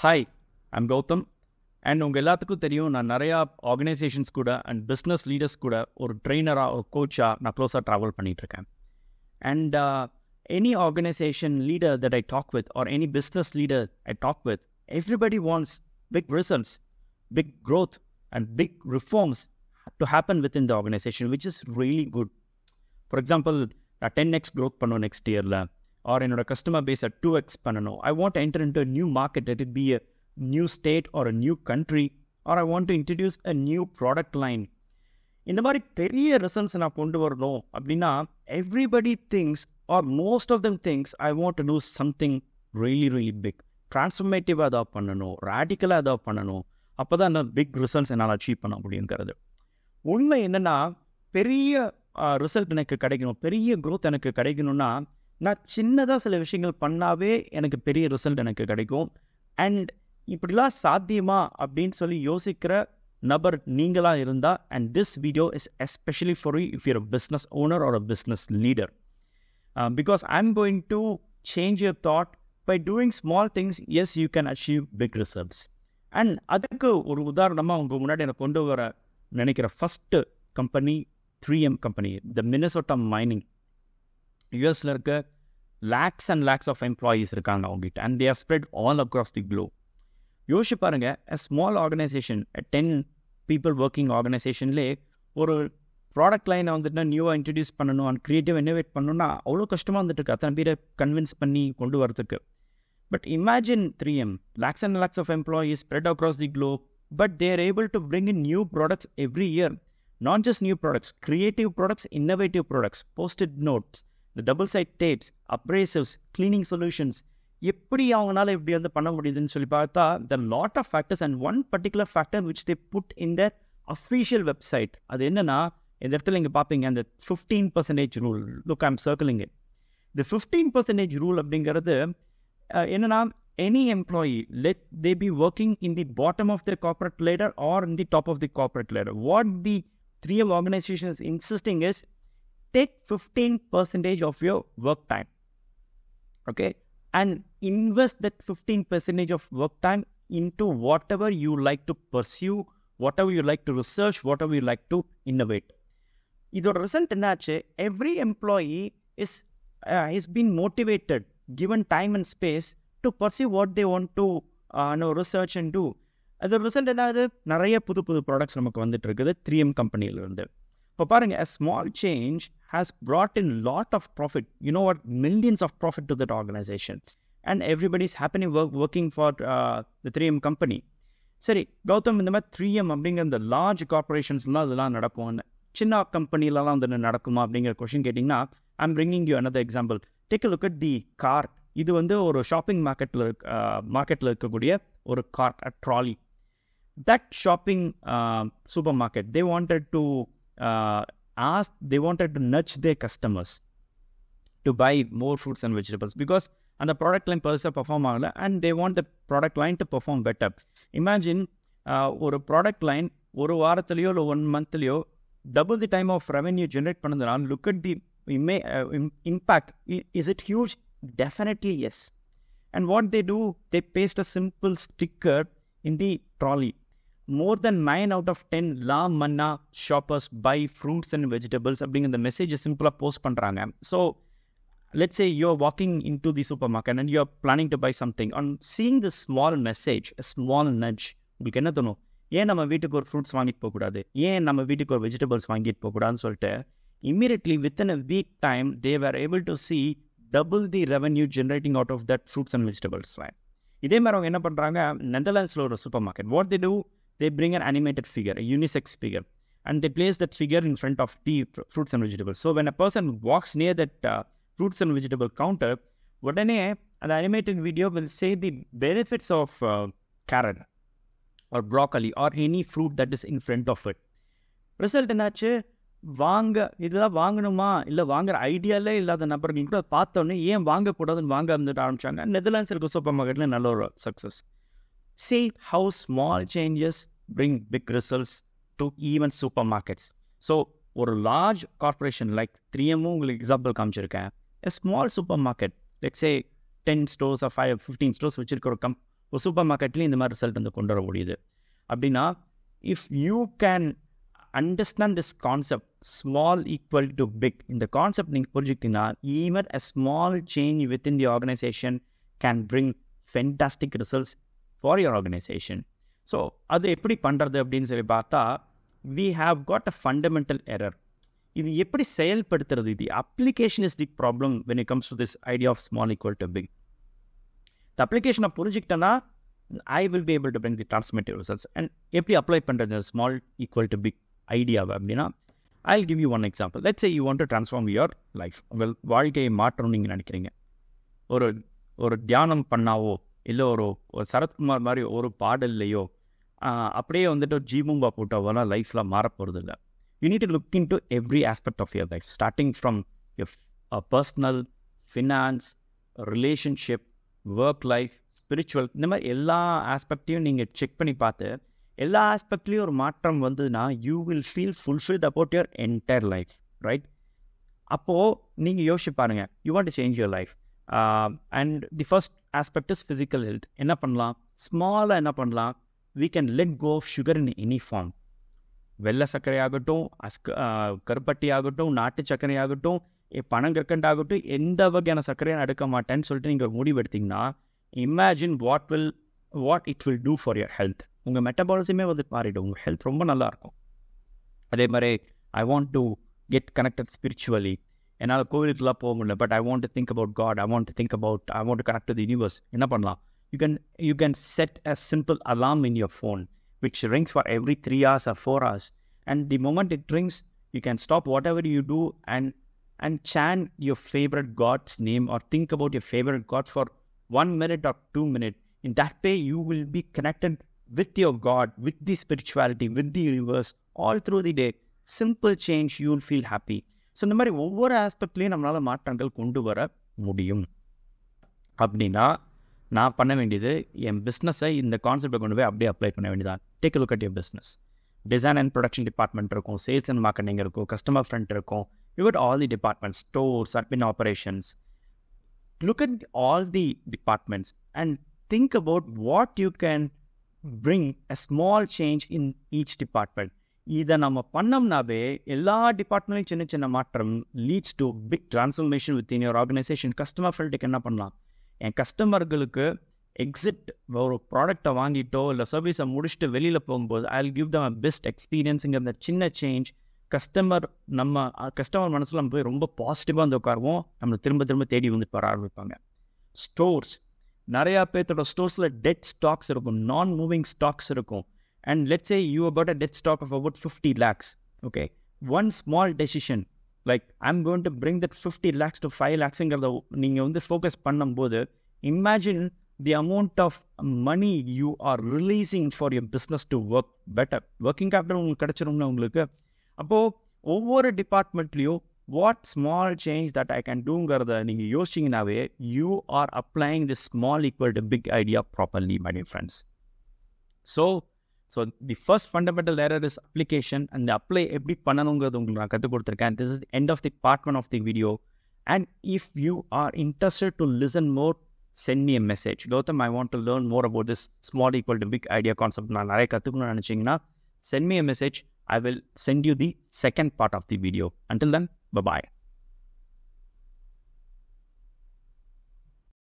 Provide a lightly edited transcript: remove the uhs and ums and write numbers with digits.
Hi, I'm Gautham. And உங்கள் எல்லாத்துக்கும் தெரியும், நான் நிறையா ஆர்கனைசேஷன்ஸ் கூட அண்ட் பிஸ்னஸ் லீடர்ஸ் கூட ஒரு ட்ரெயினராக ஒரு கோச்சாக நான் க்ளோஸாக ட்ராவல் பண்ணிகிட்ருக்கேன். And any organization leader that I talk with or any business leader I talk with, everybody wants big results, big growth and big reforms to happen within the organization, which is really good. For example, 10x growth பண்ணணும் next yearல, or என்னோட customer base 2x பண்ணணும். I want to enter into a new market, let it be a new state or a new country, or I want to introduce a new product line. இந்த மாதிரி பெரிய results நான் கொண்டு வரணும் அப்படின்னா everybody thinks or most of them thinks I want to do something really big. Transformative அதாவது பண்ணணும், ரேடிக்கலாக அதாவது பண்ணணும். அப்போ தான் நான் பிக் ரிசல்ட்ஸ் என்னால் அச்சீவ் பண்ண முடியுங்கிறது. உண்மை என்னென்னா, பெரிய ரிசல்ட் எனக்கு கிடைக்கணும், பெரிய க்ரோத் எனக்கு கிடைக்கணும்னா நான் சின்னதாக சில விஷயங்கள் பண்ணாவே எனக்கு பெரிய ரிசல்ட் எனக்கு கிடைக்கும். அண்ட் இப்படிலாம் சாத்தியமா அப்படின்னு சொல்லி யோசிக்கிற நபர் நீங்களாக இருந்தால், and this video is especially for you if you're a business owner or a business leader. Because I'm going to change your thought by doing small things. Yes, you can achieve big results. And அதுக்கு ஒரு உதாரணமாக உங்கள் முன்னாடி எனக்கு கொண்டு வர நினைக்கிற first company 3M company, the Minnesota mining. யூஎஸில் இருக்க lakhs and lakhs of employees இருக்காங்க அவங்ககிட்ட, and they are spread all across the globe. யோசிச்சு பாருங்கள், a small organization, a 10 people working ஆர்கனைசேஷன்லேயே ஒரு ப்ராடக்ட் லைனை வந்துட்டு நியூவாக இன்ட்ரடியூஸ் பண்ணணும் அண்ட் க்ரியேட்டிவ் இன்னோவேட் பண்ணணும்னா அவ்வளோ கஷ்டமாக வந்துட்டு இருக்கு அத்தனை பேரை கன்வின்ஸ் பண்ணி கொண்டு வரதுக்கு. But imagine 3M, lakhs and lakhs of employees spread across the globe, but they are able to bring in new products every year. Not just new products, creative products, innovative products, posted notes, the double side tapes, abrasives, cleaning solutions. எப்படி அவங்களால இப்படி வந்து பண்ண முடியுதுன்னு சொல்லி பார்த்தா, the lot of factors and one particular factor which they put in their official website. அது என்னன்னா, இந்த இடத்துல இங்கே பார்ப்பீங்க அந்த 15% rule. Look, I'm circling it. the 15% rule அப்படிங்கிறது என்னன்னா, any employee, let they be working in the bottom of the corporate ladder or in the top of the corporate ladder. What the 3M organization is insisting is, take 15% of your work time, okay, and invest that 15% of work time into whatever you like to pursue, whatever you like to research, whatever you like to innovate. இதோட result என்னாச்சு? Every employee is been motivated, given time and space to pursue what they want to research and do. அதோட result என்னது? நிறைய புது products நமக்கு வந்துட்டு இருக்குது 3M கம்பெனியிலிருந்து. இப்போ பாருங்க, a small change has brought in lot of profit. You know what? Millions of profit to that organization. And everybody's happily working for the 3M company. சரி கௌதம், இந்த மாதிரி 3M அப்படிங்கிற இந்த லார்ஜ் கார்பரேஷன்ஸ்லாம் அதெல்லாம் நடக்கும், சின்ன கம்பெனிலலாம் வந்து நடக்குமா அப்படிங்கிற கொஷின் கேட்டிங்கன்னா, I'm bringing you another example. Take a look at the cart. இது வந்து ஒரு ஷாப்பிங் மார்க்கெட்டில் இருக்கக்கூடிய ஒரு card, a trolley. That shopping supermarket, they wanted to nudge their customers to buy more fruits and vegetables because and the product line பெருசாக perform ஆகலை, and they want the product line to perform better. Imagine ஒரு product line ஒரு வாரத்துலையோ இல்லை 1 monthலையோ double the time of revenue generate பண்ணதுனால, look at the impact. Is it huge? Definitely yes. And what they do, they paste a simple sticker in the trolley. More than 9 out of 10 La Manna shoppers buy fruits and vegetables அப்படிங்கிற the message சிம்பிளாக post பண்ணுறாங்க. So let's say you're walking into the supermarket and you're planning to buy something. On seeing this small message, a small nudge, உங்களுக்கு என்ன தோணும்? ஏன் நம்ம வீட்டுக்கு ஒரு ஃப்ரூட்ஸ் வாங்கிட்டு போகக்கூடாது, ஏன் நம்ம வீட்டுக்கு ஒரு வெஜிடபிள்ஸ் வாங்கிட்டு போகக்கூடாதுன்னு சொல்லிட்டு immediately within a week time they were able to see double the revenue generating out of that fruits and vegetables line. இதே மாதிரி அவங்க என்ன பண்ணுறாங்க, நெதர்லாண்ட்ஸில் ஒரு super market, what they do, they bring an animated figure, a unisex figure, and they place that figure in front of the fruits and vegetables. So when a person walks near that fruits and vegetable counter, உடனே அந்த animated video will say the benefits of carrot or broccoli or any fruit that is in front of it. Result என்னாச்சு? இதெல்லாம் வாங்கணுமா இல்லை வாங்குற ஐடியாலே இல்லாத நபர்கள் கூட பார்த்தோன்னே ஏன் வாங்கக்கூடாதுன்னு வாங்க வந்துட்டு ஆரம்பிச்சாங்க. நெதர்லாண்ட்ஸ் இருக்க சூப்பர் மார்க்கெட்டில் நல்ல ஒரு success. See how small changes bring big results to even supermarkets. So ஒரு large corporation like 3M உங்களுக்கு எக்ஸாம்பிள் காமிச்சிருக்கேன். A small supermarket, let's say 10 stores or 15 stores வச்சிருக்க ஒரு சூப்பர் மார்க்கெட்லேயும் இந்த மாதிரி ரிசல்ட் வந்து கொண்டு வர முடியுது. அப்படின்னா if you can understand this concept small equal to big, இந்த கான்செப்ட் நீங்கள் புரிஞ்சுக்கிட்டீங்கன்னா even a small change within the organisation can bring fantastic results for your organisation. So அது எப்படி பண்ணுறது அப்படின்னு சொல்லி பார்த்தா we have got a fundamental error. இது எப்படி செயல்படுத்துறது? இது application is the problem when it comes to this idea of small equal to big. இந்த அப்ளிகேஷனை புரிஞ்சுக்கிட்டேன்னா I will be able to bring the transformative results. And எப்படி apply பண்ணுறது small equal to big ஐடியாவை அப்படின்னா I'll give you one example. Let's say you want to transform your life. உங்கள் வாழ்க்கையை மாற்றணும்னு நீங்கள் நினைக்கிறீங்க. ஒரு தியானம் பண்ணாவோ இல்லை ஒரு சரத்குமார் மாதிரி ஒரு பாடல்லையோ அப்படியே வந்துட்டு ஒரு ஜீபூம்பா போட்டாவெல்லாம் லைஃப்பில் மாறப்போகிறது இல்லை. You need to look in to every aspect of your life, starting from your personal, finance, relationship, work life, spiritual, இந்த மாதிரி எல்லா ஆஸ்பெக்டையும் நீங்கள் செக் பண்ணி பார்த்து எல்லா ஆஸ்பெக்ட்லேயும் ஒரு மாற்றம் வந்ததுன்னா you will feel fulfilled about your entire life, right? அப்போது நீங்கள் யோசிச்சு பாருங்கள், you want to change your life. And the first aspect is physical health. என்ன பண்ணலாம்? ஸ்மாலாக என்ன பண்ணலாம்? we can let go of sugar in any form. வெள்ளை சர்க்கரை ஆகட்டும், கருப்பட்டி ஆகட்டும், நாட்டு சர்க்கரை ஆகட்டும், பனங்கற்கண்டு ஆகட்டும், எந்த வகையான சர்க்கரையும் எடுக்க மாட்டேன்னு சொல்லிட்டு நீங்கள் முடிவு எடுத்திங்கன்னா imagine what it will do for your health. உங்கள் மெட்டபாலிசமே வந்து மாறிடும், உங்கள் ஹெல்த் ரொம்ப நல்லாயிருக்கும். அதே மாதிரி I want to get connected spiritually. என்னால் கோவிலுக்குலாம் போக முடியல, but I want to think about God, I want to connect to the universe. என்ன பண்ணலாம்? You can set a simple alarm in your phone which rings for every 3 hours or 4 hours, and the moment it rings you can stop whatever you do and chant your favorite god's name or think about your favorite god for 1 minute or 2 minutes. In that way you will be connected with your god, with the spirituality, with the universe all through the day. Simple change, you will feel happy. So இந்த மாதிரி ஒவ்வொரு ஆஸ்பெக்ட்லேயும் நம்மளால் மாற்றங்கள் கொண்டு வர முடியும். அப்படின்னா நான் பண்ண வேண்டியது என் பிஸ்னஸை இந்த கான்செப்டை கொண்டு போய் அப்படியே அப்ளை பண்ண வேண்டியதான். Take a look at your business. Design and production department இருக்கும், சேல்ஸ் அண்ட் மார்க்கெட்டிங் இருக்கும், கஸ்டமர் ஃப்ரண்ட் இருக்கும். You cut all the departments, stores, admin operations. Look at all the departments and think about what you can bring a small change in each department. இதை நம்ம பண்ணோம்னாவே எல்லா டிபார்ட்மெண்ட்லையும் சின்ன சின்ன மாற்றம் leads to big transformation within your organisation. Customer ஃப்ரண்ட்டுக்கு என்ன பண்ணலாம்? என் கஸ்டமர்களுக்கு எக்ஸிட் ஒரு ப்ராடக்டை வாங்கிட்டோ இல்லை சர்வீஸை முடிச்சுட்டு வெளியில் போகும்போது I will give them a best எக்ஸ்பீரியன்ஸுங்கிற அந்த சின்ன சேஞ்ச் கஸ்டமர் மனசில் நம்ம போய் ரொம்ப பாசிட்டிவாக வந்து உட்காருவோம், நம்ம திரும்ப திரும்ப தேடி வந்து வர ஆரம்பிப்பாங்க. ஸ்டோர்ஸ், நிறையா பேர்த்தோட ஸ்டோர்ஸில் டெட் ஸ்டாக்ஸ் இருக்கும், நான் மூவிங் ஸ்டாக்ஸ் இருக்கும். And let's say you about a dead stock of about 50 lakhs. Okay, one small decision like I'm going to bring that 50 lakhs to 5 lakhsங்கிறத நீங்கள் வந்து ஃபோக்கஸ் பண்ணும்போது imagine the amount of money you are releasing for your business to work better. Working capital உங்களுக்கு கிடச்சிரும்னா உங்களுக்கு. அப்போது ஒவ்வொரு டிபார்ட்மெண்ட்லேயும் what small change that I can doங்கிறத நீங்கள் யோசிச்சிங்கனாவே you are applying this small equal to big idea properly, my dear friends. So the first fundamental error is application, and the apply எப்படி பண்ணணுங்கிறது உங்களுக்கு நான் கற்றுக் கொடுத்துருக்கேன். This is the end of the part 1 of the video. And if you are interested to listen more, send me a message. Gautam, I want to learn more about this small equal to big idea concept. நான் நிறைய கற்றுக்கணும்னு நினச்சிங்கன்னா send me a message. I will send you the second part of the video. Until then, bye-bye.